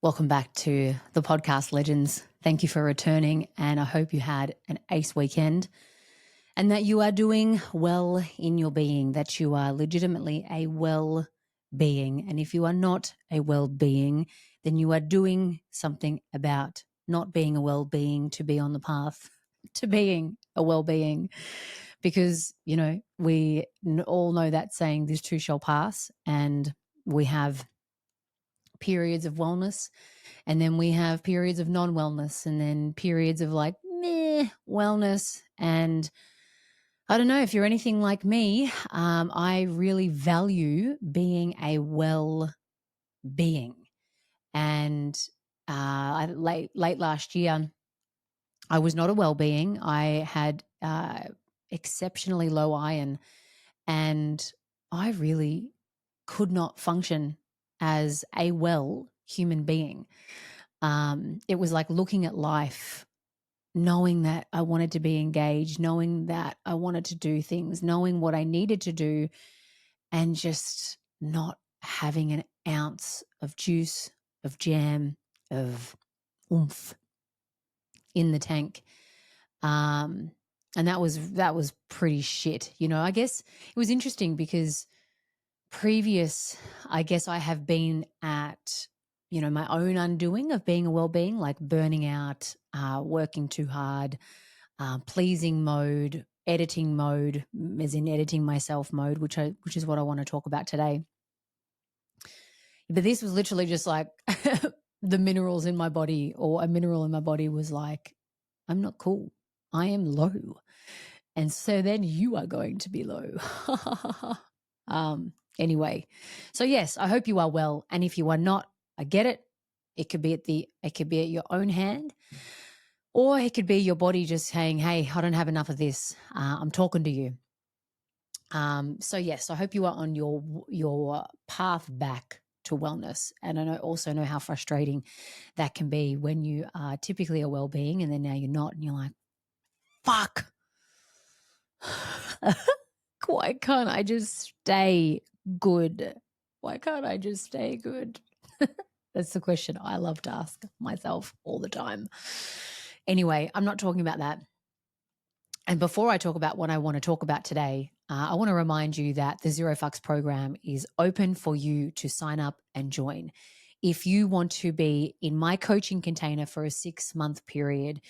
Welcome back to the podcast, Legends. Thank you for returning, and I hope you had an ace weekend and that you are doing well in your being, that you are legitimately a well being. And if you are not a well being, then you are doing something about not being a well being to be on the path to being a well being. Because, we all know that saying, this too shall pass, and we have periods of wellness, and then we have periods of non-wellness, and then periods of like meh wellness. And I don't know if you're anything like me. I really value being a well being. And late last year, I was not a well being. I had exceptionally low iron, and I really could not function as a well human being. It was like looking at life, knowing that I wanted to be engaged, knowing that I wanted to do things, knowing what I needed to do, and just not having an ounce of juice, of jam, of oomph in the tank. And that was pretty shit. I guess it was interesting because I guess I have been at, my own undoing of being a well-being, like burning out, working too hard, pleasing mode, editing mode, as in editing myself mode, which is what I want to talk about today. But this was literally just like the minerals in my body, or a mineral in my body was like, I'm not cool. I am low. And so then you are going to be low. Anyway, so yes, I hope you are well. And if you are not, I get it. It could be at your own hand, or it could be your body just saying, hey, I don't have enough of this. I'm talking to you. So yes, I hope you are on your path back to wellness. And I also know how frustrating that can be when you are typically a well-being and then now you're not, and you're like, fuck. Why can't I just stay good? Why can't I just stay good? That's the question I love to ask myself all the time. Anyway, I'm not talking about that. And before I talk about what I want to talk about today, I want to remind you that the Zero Fucks program is open for you to sign up and join. If you want to be in my coaching container for a 6-month period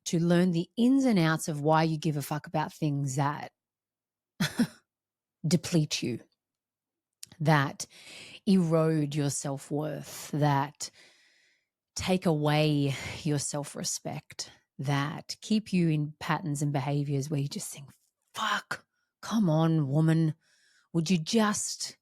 to learn the ins and outs of why you give a fuck about things that deplete you, that erode your self-worth, that take away your self-respect, that keep you in patterns and behaviors where you just think, fuck, come on, woman, would you just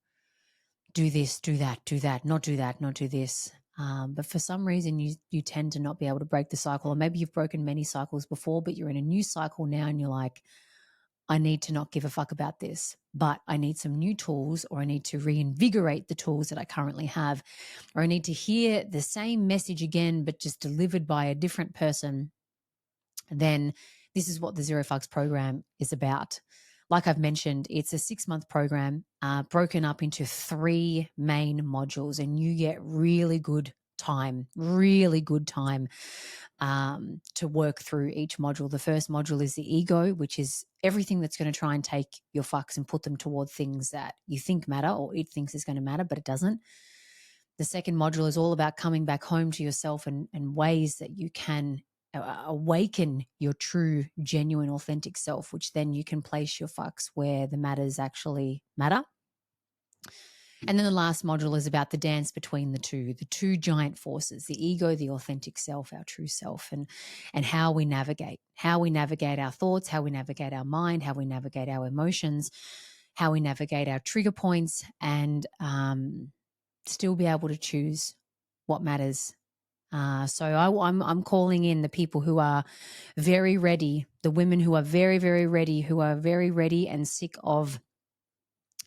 do this, do that, not do that, not do this. But for some reason, you tend to not be able to break the cycle, or maybe you've broken many cycles before, but you're in a new cycle now and you're like, I need to not give a fuck about this, but I need some new tools, or I need to reinvigorate the tools that I currently have, or I need to hear the same message again, but just delivered by a different person. Then this is what the Zero Fucks program is about. Like I've mentioned, it's a 6-month program broken up into 3 main modules, and you get really good time to work through each module. The first module is the ego, which is everything that's going to try and take your fucks and put them toward things that you think matter, or it thinks is going to matter, but it doesn't. The second module is all about coming back home to yourself and ways that you can awaken your true, genuine, authentic self, which then you can place your fucks where the matters actually matter. And then the last module is about the dance between the two giant forces, the ego, the authentic self, our true self, and how we navigate our thoughts, how we navigate our mind, how we navigate our emotions, how we navigate our trigger points, and still be able to choose what matters. So I'm calling in the people who are very ready, the women who are very, very ready, who are very ready and sick of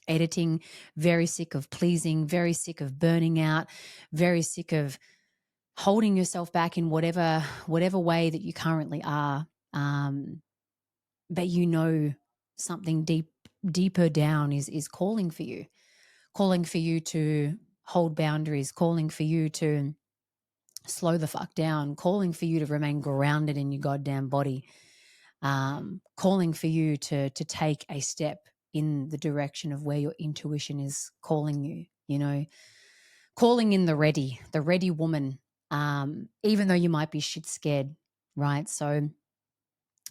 editing, very sick of pleasing, very sick of burning out, very sick of holding yourself back in whatever way that you currently are. But something deeper down is calling for you to hold boundaries, calling for you to slow the fuck down, calling for you to remain grounded in your goddamn body, calling for you to take a step in the direction of where your intuition is calling you, calling in the ready woman, even though you might be shit scared, right? So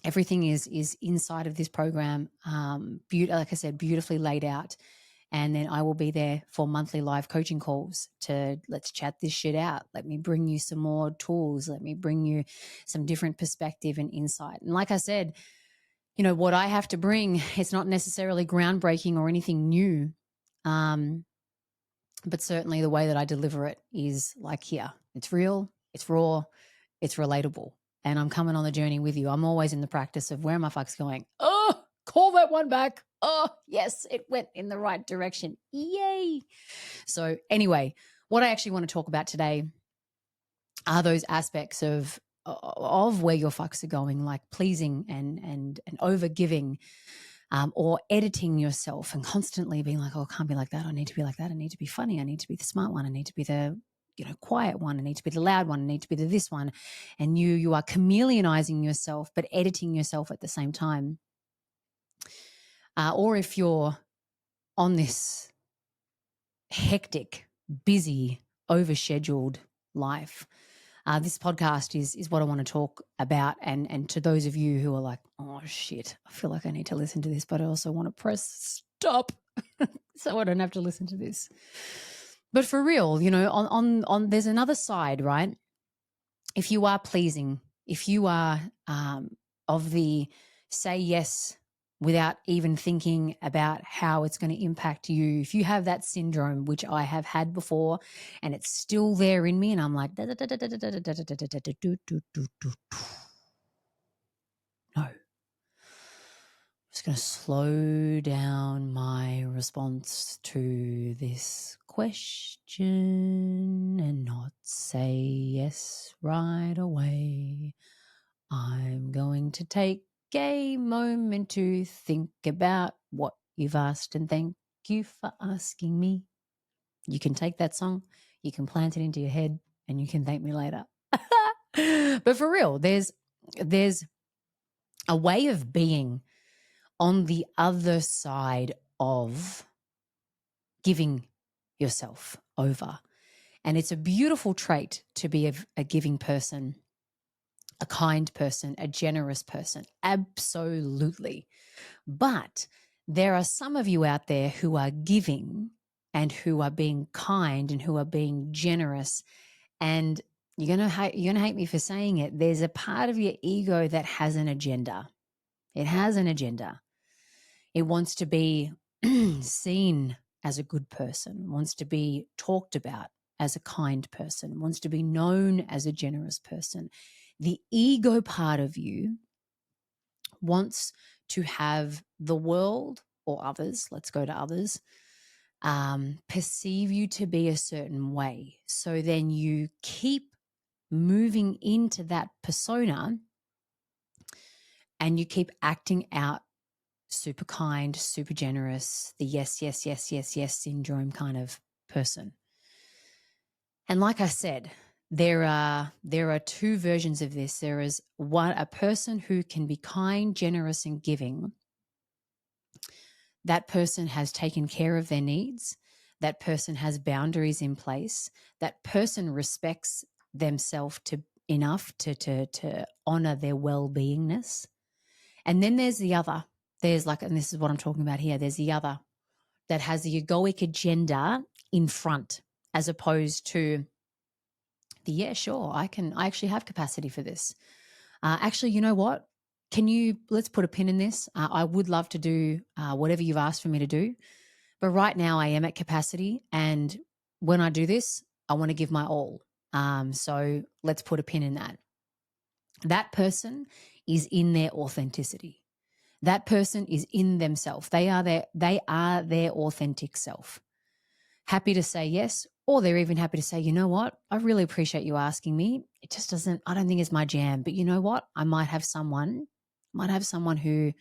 everything is inside of this program, like I said, beautifully laid out. And then I will be there for monthly live coaching calls to let's chat this shit out. Let me bring you some more tools. Let me bring you some different perspective and insight. And like I said, what I have to bring, it's not necessarily groundbreaking or anything new. But certainly the way that I deliver it is like here. It's real, it's raw, it's relatable. And I'm coming on the journey with you. I'm always in the practice of where my fuck's going. Oh, call that one back. Oh, yes, it went in the right direction. Yay. So anyway, what I actually want to talk about today are those aspects of where your fucks are going, like pleasing and overgiving, or editing yourself and constantly being like, oh, I can't be like that. I need to be like that. I need to be funny. I need to be the smart one. I need to be the quiet one. I need to be the loud one. I need to be the this one. And you are chameleonizing yourself, but editing yourself at the same time. Or if you're on this hectic, busy, overscheduled life, this podcast is what I want to talk about. And to those of you who are like, oh shit, I feel like I need to listen to this, but I also want to press stop so I don't have to listen to this. But for real, on there's another side, right? If you are pleasing, if you are of the say yes without even thinking about how it's going to impact you, if you have that syndrome, which I have had before, and it's still there in me, and I'm like, no. I'm just going to slow down my response to this question and not say yes right away. I'm going to take a moment to think about what you've asked, and thank you for asking me. You can take that song, you can plant it into your head, and you can thank me later. But for real, there's a way of being on the other side of giving yourself over. And it's a beautiful trait to be a giving person, a kind person, a generous person. Absolutely. But there are some of you out there who are giving and who are being kind and who are being generous. And you're gonna hate me for saying it. There's a part of your ego that has an agenda. It has an agenda. It wants to be seen as a good person, wants to be talked about as a kind person, wants to be known as a generous person. The ego part of you wants to have the world or others, let's go to others, perceive you to be a certain way. So then you keep moving into that persona and you keep acting out super kind, super generous, the yes, yes, yes, yes, yes syndrome kind of person. And like I said, there are two versions of this. There is a person who can be kind, generous, and giving. That person has taken care of their needs. That person has boundaries in place. That person respects themselves enough to honor their well-beingness. And then there's the other. There's and this is what I'm talking about here. There's the other that has the egoic agenda in front, as opposed to yeah, sure, I actually have capacity for this. Actually, you know what? Let's put a pin in this. I would love to do whatever you've asked for me to do. But right now I am at capacity. And when I do this, I want to give my all. So let's put a pin in that. That person is in their authenticity. That person is in themselves. They are their authentic self. Happy to say yes, or they're even happy to say, you know what, I really appreciate you asking me. It just I don't think it's my jam, but you know what? I might have someone who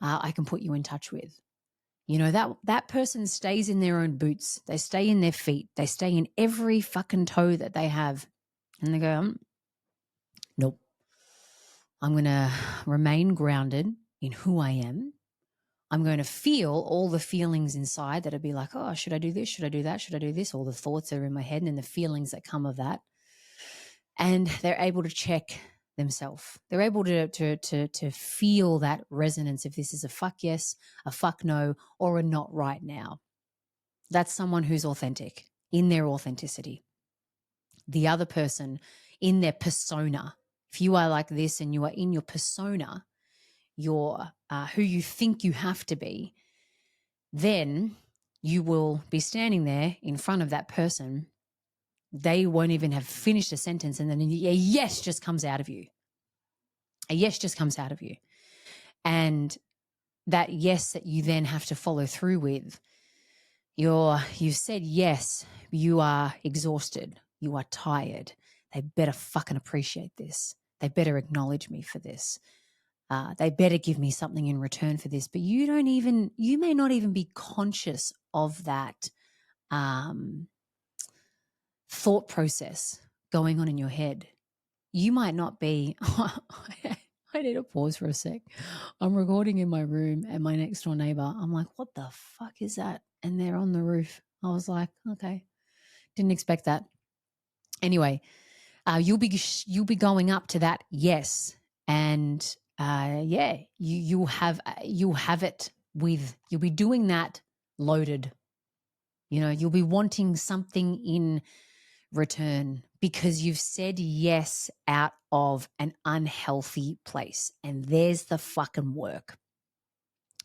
I can put you in touch with. That person stays in their own boots. They stay in their feet. They stay in every fucking toe that they have. And they go, nope, I'm going to remain grounded in who I am. I'm going to feel all the feelings inside that'll be like, oh, should I do this? Should I do that? Should I do this? All the thoughts that are in my head and then the feelings that come of that. And they're able to check themselves. They're able to feel that resonance if this is a fuck yes, a fuck no, or a not right now. That's someone who's authentic in their authenticity. The other person in their persona. If you are like this and you are in your persona, your who you think you have to be, then you will be standing there in front of that person. They won't even have finished a sentence, and then a yes just comes out of you. A yes just comes out of you. And that yes that you then have to follow through with, you've said yes, you are exhausted, you are tired. They better fucking appreciate this. They better acknowledge me for this. They better give me something in return for this. But you may not even be conscious of that thought process going on in your head. You might not be, I need to pause for a sec. I'm recording in my room and my next door neighbor, I'm like, what the fuck is that? And they're on the roof. I was like, okay, didn't expect that. Anyway, you'll be going up to that yes, and you'll have it with, you'll be doing that loaded. You'll be wanting something in return because you've said yes out of an unhealthy place. And there's the fucking work,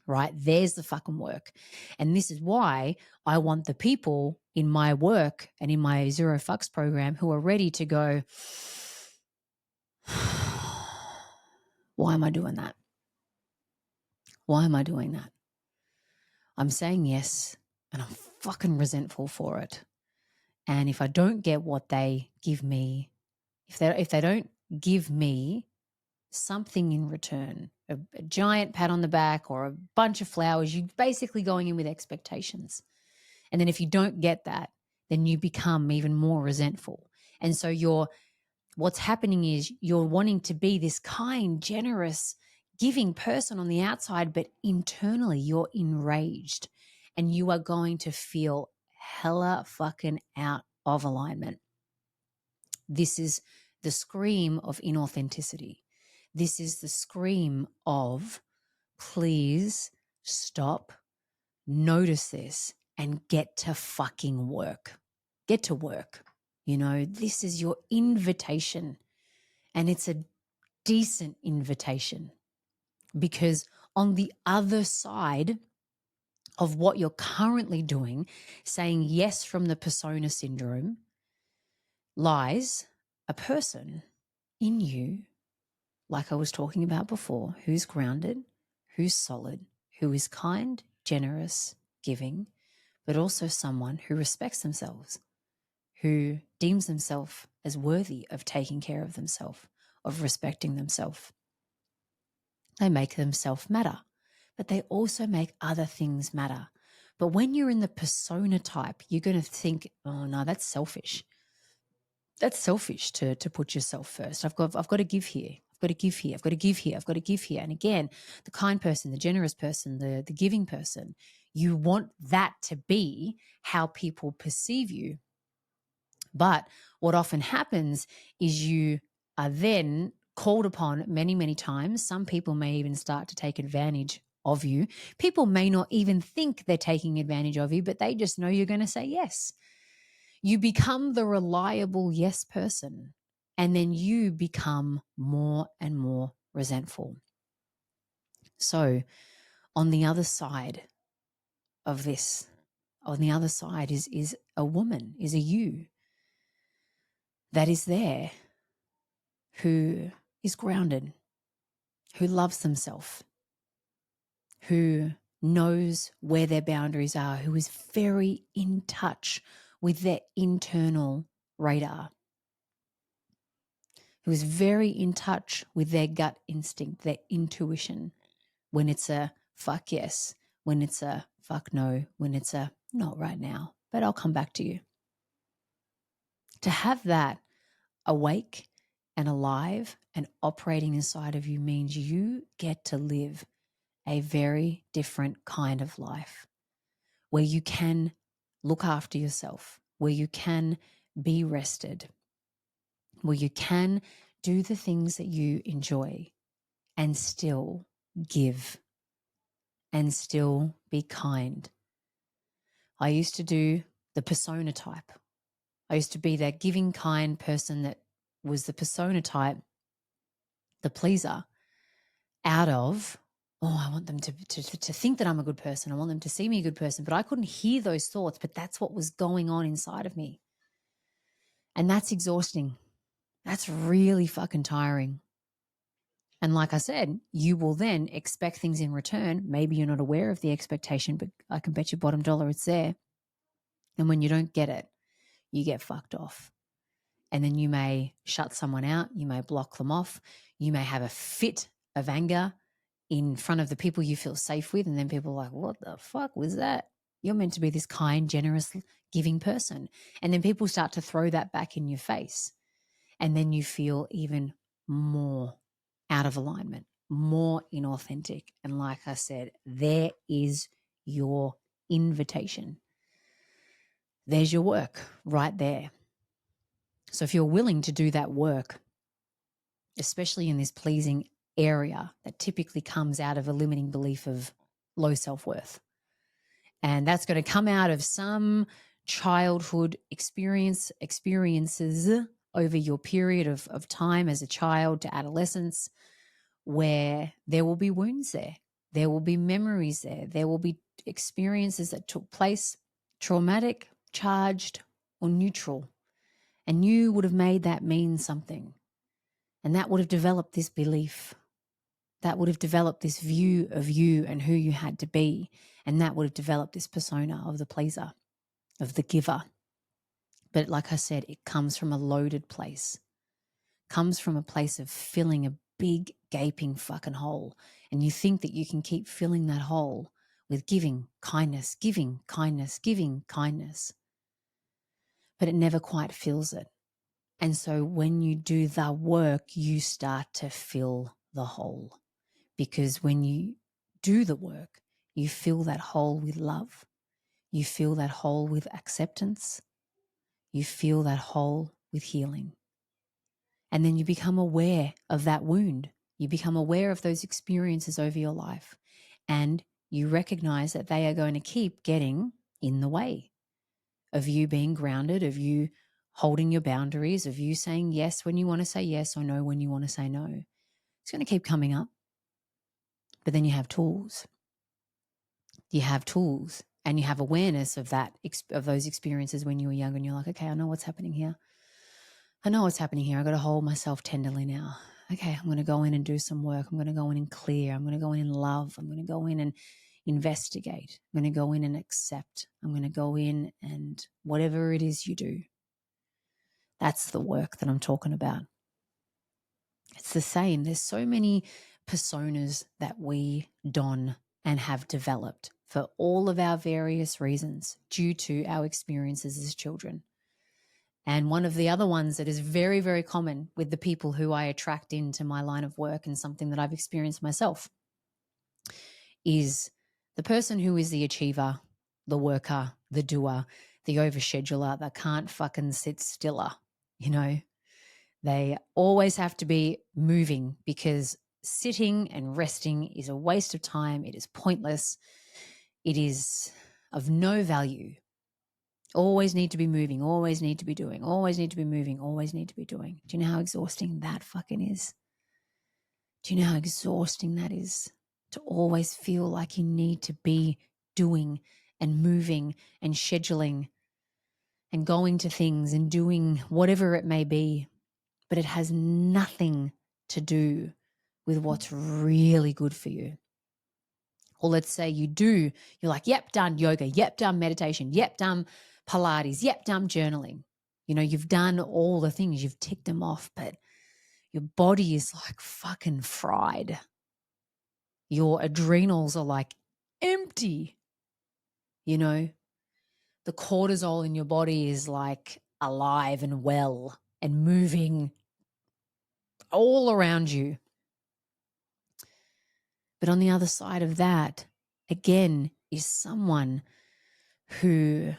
right? There's the fucking work. And this is why I want the people in my work and in my Zero Fucks program who are ready to go, why am I doing that? Why am I doing that? I'm saying yes and I'm fucking resentful for it. And if I don't get what they give me, if they don't give me something in return, a giant pat on the back or a bunch of flowers, you're basically going in with expectations. And then if you don't get that, then you become even more resentful. And so what's happening is you're wanting to be this kind, generous, giving person on the outside, but internally you're enraged and you are going to feel hella fucking out of alignment. This is the scream of inauthenticity. This is the scream of, please stop, notice this, and get to fucking work. Get to work. This is your invitation, and it's a decent invitation, because on the other side of what you're currently doing, saying yes from the persona syndrome, lies a person in you, like I was talking about before, who's grounded, who's solid, who is kind, generous, giving, but also someone who respects themselves, who deems themselves as worthy of taking care of themselves, of respecting themselves. They make themselves matter, but they also make other things matter. But when you're in the persona type, you're going to think, oh no, that's selfish. That's selfish to put yourself first. I've got to give here. I've got to give here. I've got to give here. I've got to give here. And again, the kind person, the generous person, the giving person, you want that to be how people perceive you. But what often happens is you are then called upon many, many times. Some people may even start to take advantage of you. People may not even think they're taking advantage of you, but they just know you're going to say yes. You become the reliable yes person, and then you become more and more resentful. So on the other side of this, on the other side is a woman, is a you that is there, who is grounded, who loves themselves, who knows where their boundaries are, who is very in touch with their internal radar, who is very in touch with their gut instinct, their intuition, when it's a fuck yes, when it's a fuck no, when it's a not right now, but I'll come back to you. To have that, awake and alive and operating inside of you means you get to live a very different kind of life where you can look after yourself, where you can be rested, where you can do the things that you enjoy and still give and still be kind. I used to do the persona type. I used to be that giving, kind person that was the persona type, the pleaser, out of, I want them to think that I'm a good person. I want them to see me a good person. But I couldn't hear those thoughts, but that's what was going on inside of me. And that's exhausting. That's really fucking tiring. And like I said, you will then expect things in return. Maybe you're not aware of the expectation, but I can bet you bottom dollar it's there. And when you don't get it, you get fucked off. And then you may shut someone out. You may block them off. You may have a fit of anger in front of the people you feel safe with. And then people are like, what the fuck was that? You're meant to be this kind, generous, giving person. And then people start to throw that back in your face. And then you feel even more out of alignment, more inauthentic. And like I said, there is your invitation. There's your work right there. So if you're willing to do that work, especially in this pleasing area that typically comes out of a limiting belief of low self-worth, and that's going to come out of some childhood experiences over your period of time as a child to adolescence, where there will be wounds there. There will be memories there. There will be experiences that took place, traumatic, charged, or neutral. And you would have made that mean something. And that would have developed this belief. That would have developed this view of you and who you had to be. And that would have developed this persona of the pleaser, of the giver. But like I said, it comes from a loaded place. Comes from a place of filling a big gaping fucking hole. And you think that you can keep filling that hole with giving kindness, giving kindness, giving kindness. But it never quite fills it. And so when you do the work, you start to fill the hole. Because when you do the work, you fill that hole with love. You fill that hole with acceptance. You fill that hole with healing. And then you become aware of that wound. You become aware of those experiences over your life. And you recognize that they are going to keep getting in the way of you being grounded, of you holding your boundaries, of you saying yes when you want to say yes or no when you want to say no. It's going to keep coming up. But then you have tools. You have tools and you have awareness of that, of those experiences when you were younger, and you're like, okay, I know what's happening here. I know what's happening here. I got to hold myself tenderly now. Okay, I'm going to go in and do some work. I'm going to go in and clear. I'm going to go in and love. I'm going to go in and investigate. I'm going to go in and accept. I'm going to go in and whatever it is you do. That's the work that I'm talking about. It's the same. There's so many personas that we don and have developed for all of our various reasons due to our experiences as children. And one of the other ones that is very, very common with the people who I attract into my line of work, and something that I've experienced myself, is the person who is the achiever, the worker, the doer, the overscheduler that can't fucking sit stiller, you know. They always have to be moving because sitting and resting is a waste of time. It is pointless. It is of no value. Always need to be moving, always need to be doing, always need to be moving, always need to be doing. Do you know how exhausting that fucking is? Do you know how exhausting that is? To always feel like you need to be doing and moving and scheduling and going to things and doing whatever it may be, but it has nothing to do with what's really good for you. Or let's say you're like, yep, done yoga, yep, done meditation, yep, done Pilates, yep, done journaling. You know, you've done all the things, you've ticked them off, but your body is like fucking fried. Your adrenals are like empty. You know, the cortisol in your body is like alive and well and moving all around you. But on the other side of that, again, is someone who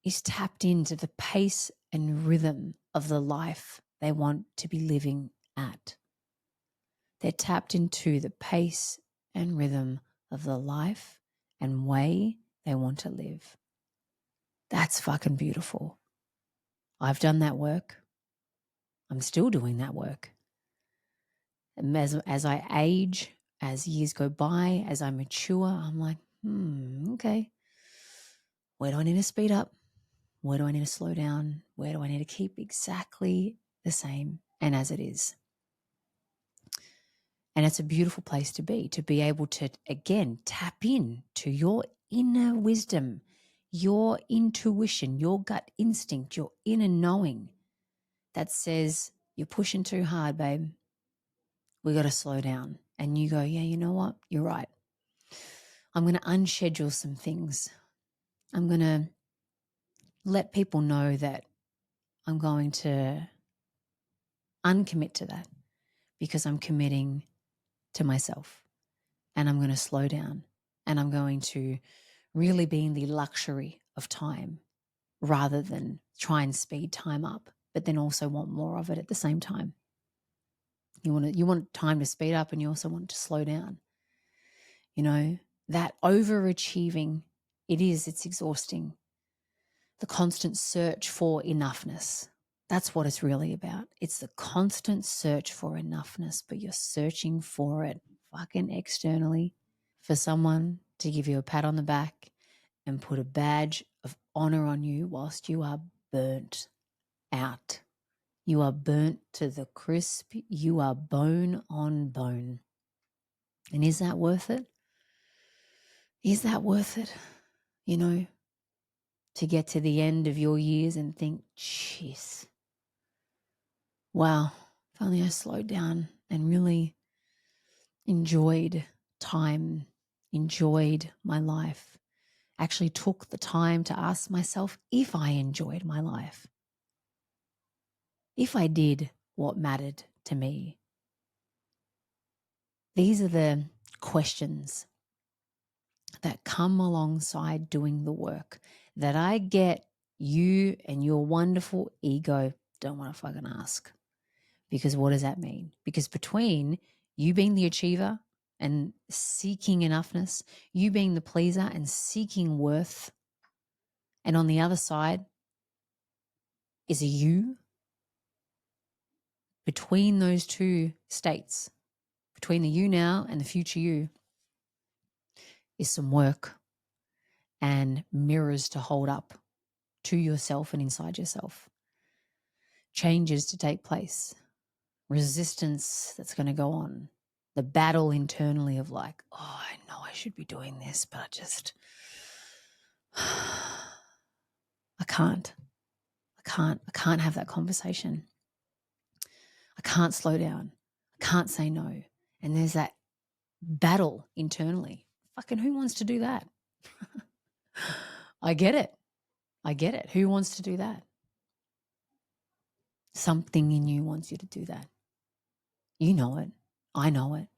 is tapped into the pace and rhythm of the life they want to be living at. They're tapped into the pace and rhythm of the life and way they want to live. That's fucking beautiful. I've done that work. I'm still doing that work. And as I age, as years go by, as I mature, I'm like, okay. Where do I need to speed up? Where do I need to slow down? Where do I need to keep exactly the same and as it is? And it's a beautiful place to be able to, again, tap in to your inner wisdom, your intuition, your gut instinct, your inner knowing that says, you're pushing too hard, babe. We got to slow down. And you go, yeah, you know what? You're right. I'm going to unschedule some things. I'm going to let people know that I'm going to uncommit to that because I'm committing to myself, and I'm going to slow down, and I'm going to really be in the luxury of time rather than try and speed time up, but then also want more of it at the same time. You want time to speed up, and you also want to slow down. You know, that overachieving, it's exhausting. The constant search for enoughness. That's what it's really about. It's the constant search for enoughness, but you're searching for it fucking externally, for someone to give you a pat on the back and put a badge of honor on you whilst you are burnt out. You are burnt to the crisp. You are bone on bone. And is that worth it? Is that worth it? You know, to get to the end of your years and think, jeez, wow, if only I slowed down and really enjoyed time, enjoyed my life, actually took the time to ask myself if I enjoyed my life, if I did what mattered to me. These are the questions that come alongside doing the work that I get you and your wonderful ego don't want to fucking ask. Because what does that mean? Because between you being the achiever and seeking enoughness, you being the pleaser and seeking worth, and on the other side is a you, between those two states, between the you now and the future you, is some work and mirrors to hold up to yourself and inside yourself. Changes to take place, resistance that's going to go on, the battle internally of like, oh, I know I should be doing this, but I can't have that conversation. I can't slow down. I can't say no. And there's that battle internally. Fucking who wants to do that? I get it. Who wants to do that? Something in you wants you to do that. You know it. I know it.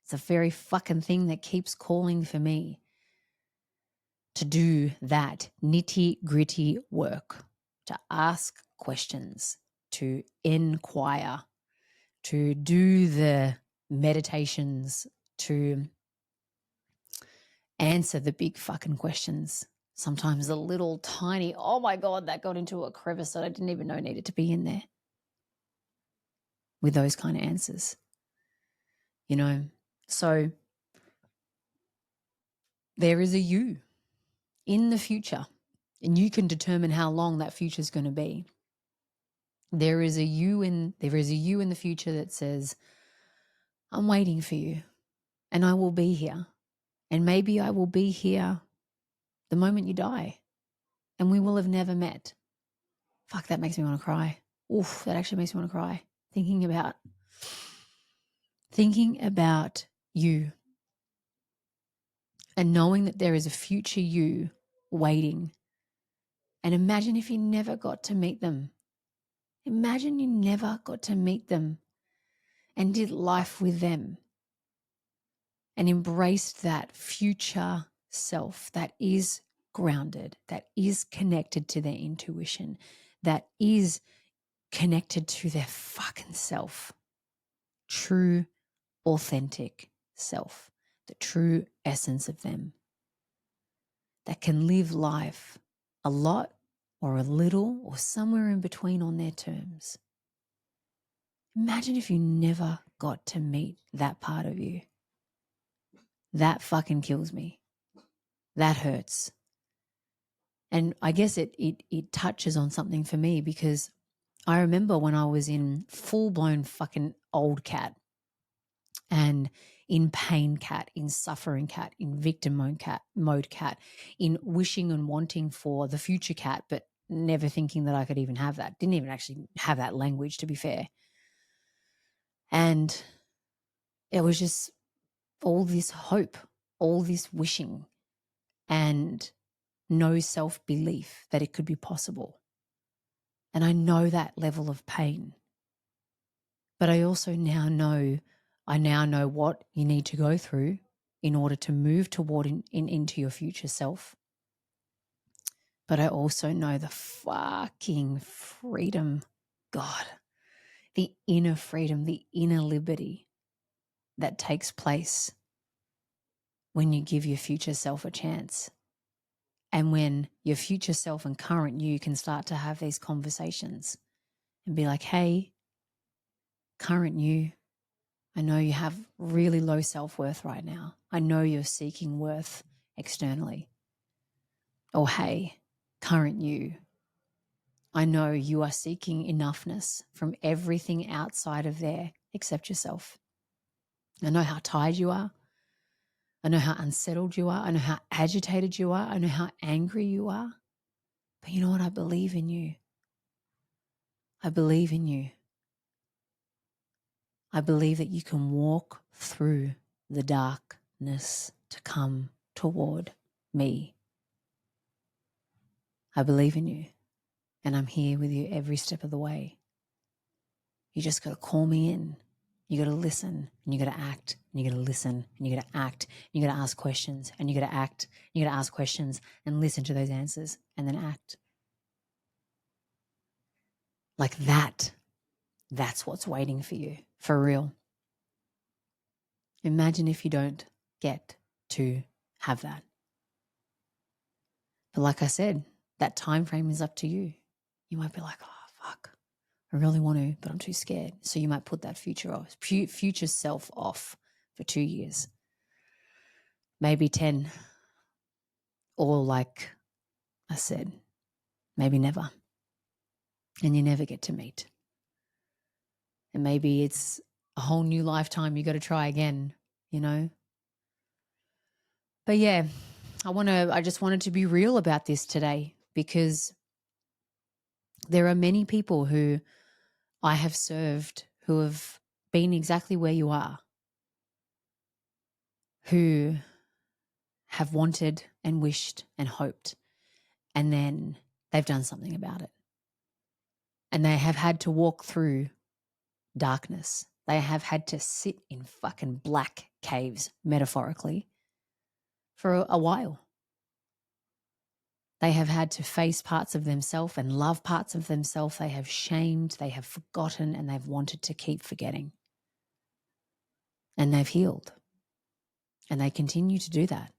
It's a very fucking thing that keeps calling for me to do that nitty gritty work, to ask questions, to inquire, to do the meditations, to answer the big fucking questions. Sometimes the little tiny, oh my God, that got into a crevice that I didn't even know needed to be in there, with those kind of answers, you know? So there is a you in the future, and you can determine how long that future is going to be. There is a you in the future that says, I'm waiting for you, and I will be here. And maybe I will be here the moment you die, and we will have never met. Fuck, that makes me want to cry. Oof, that actually makes me want to cry. Thinking about you and knowing that there is a future you waiting. And imagine if you never got to meet them. Imagine you never got to meet them and did life with them and embraced that future self that is grounded, that is connected to their intuition, that is connected to their fucking self, true, authentic self, the true essence of them, that can live life a lot or a little or somewhere in between on their terms. Imagine if you never got to meet that part of you. That fucking kills me. That hurts. And I guess it touches on something for me, because I remember when I was in full-blown fucking old cat and in pain cat, in suffering cat, in victim mode cat, in wishing and wanting for the future cat, but never thinking that I could even have that. Didn't even actually have that language, to be fair. And it was just all this hope, all this wishing, and no self-belief that it could be possible. And I know that level of pain. But I also now know what you need to go through in order to move toward into your future self. But I also know the fucking freedom, God, the inner freedom, the inner liberty that takes place when you give your future self a chance. And when your future self and current you can start to have these conversations and be like, hey, current you, I know you have really low self-worth right now. I know you're seeking worth externally. Or hey, current you, I know you are seeking enoughness from everything outside of there except yourself. I know how tired you are. I know how unsettled you are. I know how agitated you are. I know how angry you are. But you know what? I believe in you. I believe in you. I believe that you can walk through the darkness to come toward me. I believe in you, and I'm here with you every step of the way. You just got to call me in. You got to listen, and you got to act, and you got to listen, and you got to act, and you got to ask questions, and you got to act, and you got to ask questions and listen to those answers and then act. Like that. That's what's waiting for you, for real. Imagine if you don't get to have that. But like I said, that time frame is up to you. You might be like, oh, fuck, I really want to, but I'm too scared. So you might put that future self off for 2 years, maybe 10, or like I said, maybe never. And you never get to meet. And maybe it's a whole new lifetime you got to try again, you know? But yeah, I just wanted to be real about this today, because there are many people who I have served who have been exactly where you are, who have wanted and wished and hoped, and then they've done something about it. And they have had to walk through darkness. They have had to sit in fucking black caves, metaphorically, for a while. They have had to face parts of themselves and love parts of themselves they have shamed, they have forgotten, and they've wanted to keep forgetting. And they've healed. And they continue to do that.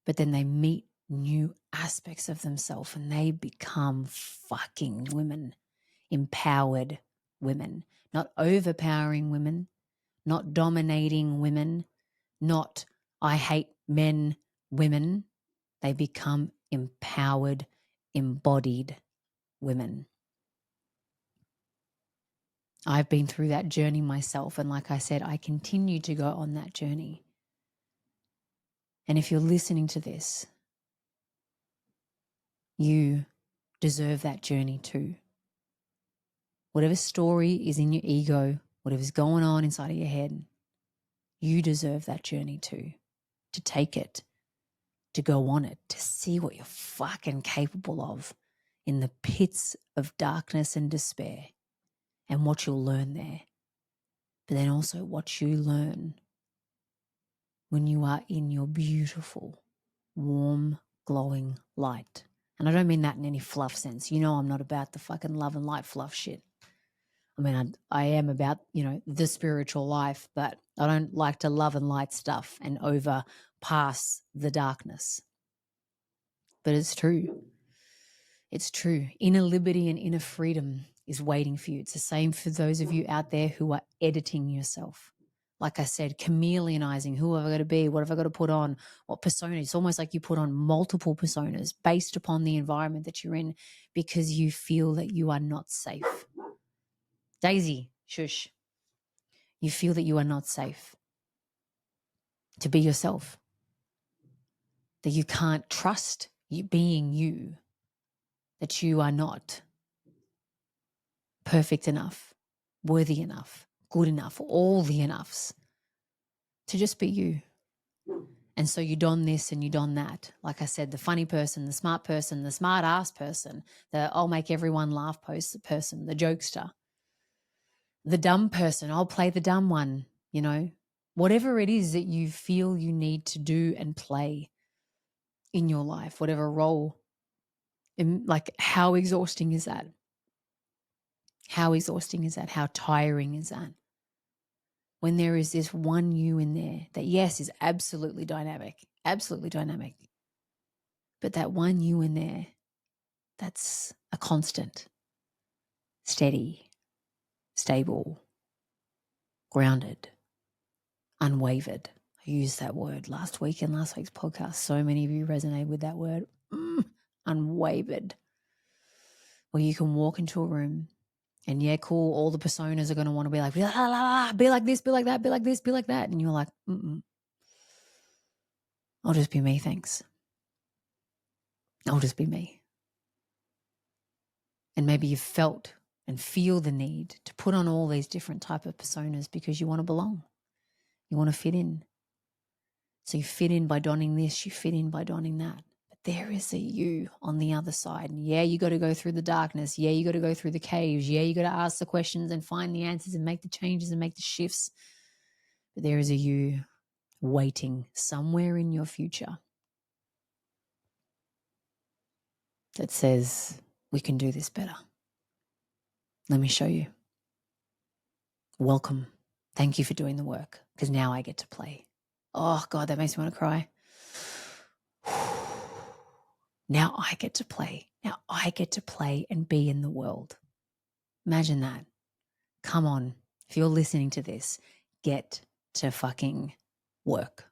But then they meet new aspects of themselves and they become fucking women, empowered women, not overpowering women, not dominating women, not I hate men women. They become empowered, embodied women. I've been through that journey myself, and like I said, I continue to go on that journey. And if you're listening to this, you deserve that journey too. Whatever story is in your ego, whatever's going on inside of your head, you deserve that journey too. To take it, to go on it, to see what you're fucking capable of in the pits of darkness and despair and what you'll learn there, but then also what you learn when you are in your beautiful, warm, glowing light. And I don't mean that in any fluff sense. You know, I'm not about the fucking love and light fluff shit. I mean, I am about, the spiritual life, but I don't like to love and light stuff and overpass the darkness. But it's true. It's true. Inner liberty and inner freedom is waiting for you. It's the same for those of you out there who are editing yourself. Like I said, chameleonizing, who have I got to be? What have I got to put on? What persona? It's almost like you put on multiple personas based upon the environment that you're in because you feel that you are not safe. Daisy, shush. You feel that you are not safe to be yourself, that you can't trust you being you, that you are not perfect enough, worthy enough, good enough, all the enoughs to just be you. And so you don this and you don that. Like I said, the funny person, the smart ass person, the I'll make everyone laugh person, the jokester, the dumb person, I'll play the dumb one, whatever it is that you feel you need to do and play in your life, whatever role. Like, how exhausting is that? How exhausting is that? How tiring is that? When there is this one you in there that, yes, is absolutely dynamic, but that one you in there that's a constant, steady, stable, grounded, unwavered. I used that word last week in last week's podcast. So many of you resonate with that word, unwavered, where you can walk into a room and yeah, cool, all the personas are going to want to be like, la, la, la, be like this, be like that, be like this, be like that. And you're like, I'll just be me, thanks. I'll just be me. And maybe you've felt and feel the need to put on all these different type of personas because you want to belong. You want to fit in. So you fit in by donning this, you fit in by donning that. But there is a you on the other side. And yeah, you got to go through the darkness. Yeah, you got to go through the caves. Yeah, you got to ask the questions and find the answers and make the changes and make the shifts. But there is a you waiting somewhere in your future that says, we can do this better. Let me show you. Welcome. Thank you for doing the work, because now I get to play. Oh, God, that makes me want to cry. Now I get to play. Now I get to play and be in the world. Imagine that. Come on. If you're listening to this, get to fucking work.